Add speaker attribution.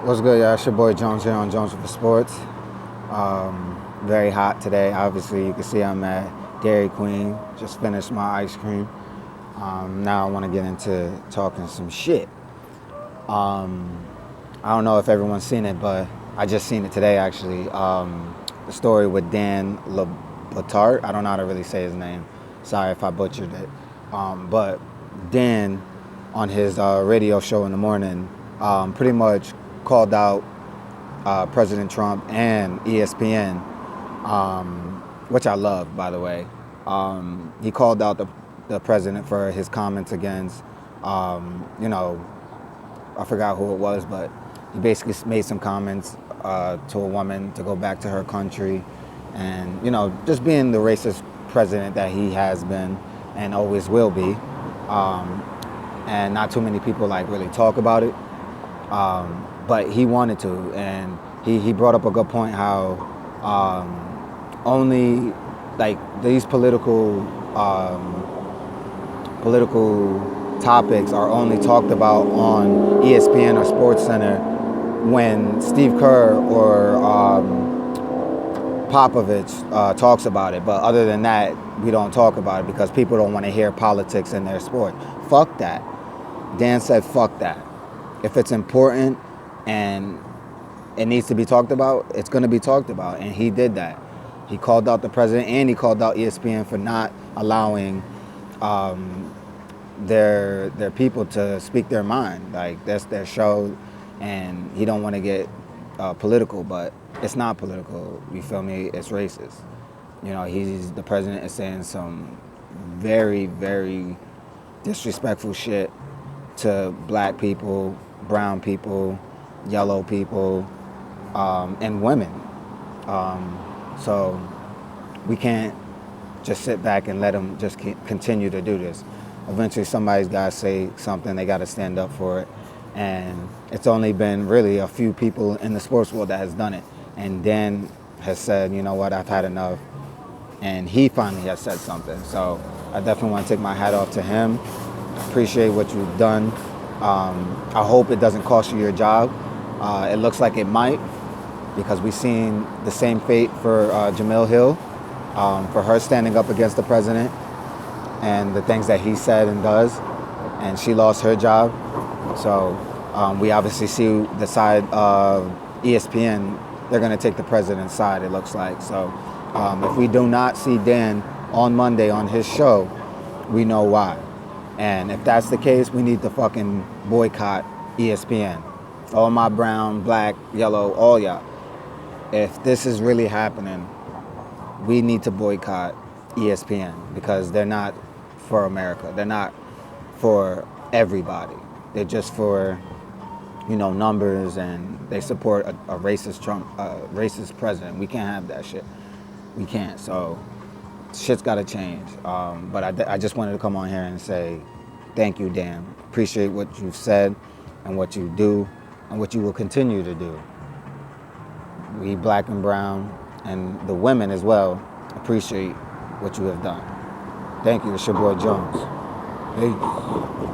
Speaker 1: What's good, y'all? It's your boy Jones here on Jones for Sports. Very hot today. Obviously, you can see I'm at Dairy Queen. Just finished my ice cream. Now I want to get into talking some shit. I don't know if everyone's seen it, but I just seen it today, actually. The story with Dan La Batard. I don't know how to really say his name. Sorry if I butchered it. But Dan, on his radio show in the morning, pretty much called out President Trump and ESPN, which I love, by the way. He called out the president for his comments against, I forgot who it was, but he basically made some comments to a woman to go back to her country, and just being the racist president that he has been and always will be. And not too many people really talk about it. But he wanted to, and he brought up a good point how only these political topics are only talked about on ESPN or SportsCenter when Steve Kerr or Popovich talks about it. But other than that, we don't talk about it because people don't want to hear politics in their sport. Fuck that. Dan said fuck that. If it's important and it needs to be talked about, it's going to be talked about. And he did that. He called out the president and he called out ESPN for not allowing their people to speak their mind. That's their show, and he don't want to get political, but it's not political. You feel me? It's racist. The president is saying some very, very disrespectful shit to black people, brown people, yellow people, and women. So we can't just sit back and let them just continue to do this. Eventually somebody's got to say something. They got to stand up for it. And it's only been really a few people in the sports world that has done it. And Dan has said, you know what, I've had enough. And he finally has said something. So I definitely want to take my hat off to him. Appreciate what you've done. I hope it doesn't cost you your job. It looks like it might, because we've seen the same fate for Jamil Hill, for her standing up against the president and the things that he said and does, and she lost her job. So we obviously see the side of ESPN. They're going to take the president's side, it looks like. So if we do not see Dan on Monday on his show, we know why. And if that's the case, we need to fucking boycott ESPN. All my brown, black, yellow, all y'all. If this is really happening, we need to boycott ESPN because they're not for America. They're not for everybody. They're just for, numbers, and they support a racist racist president. We can't have that shit. We can't. So shit's got to change. But I just wanted to come on here and say thank you, Dan. Appreciate what you've said and what you do and what you will continue to do. We black and brown, and the women as well, appreciate what you have done. Thank you. It's your boy Jones. Peace.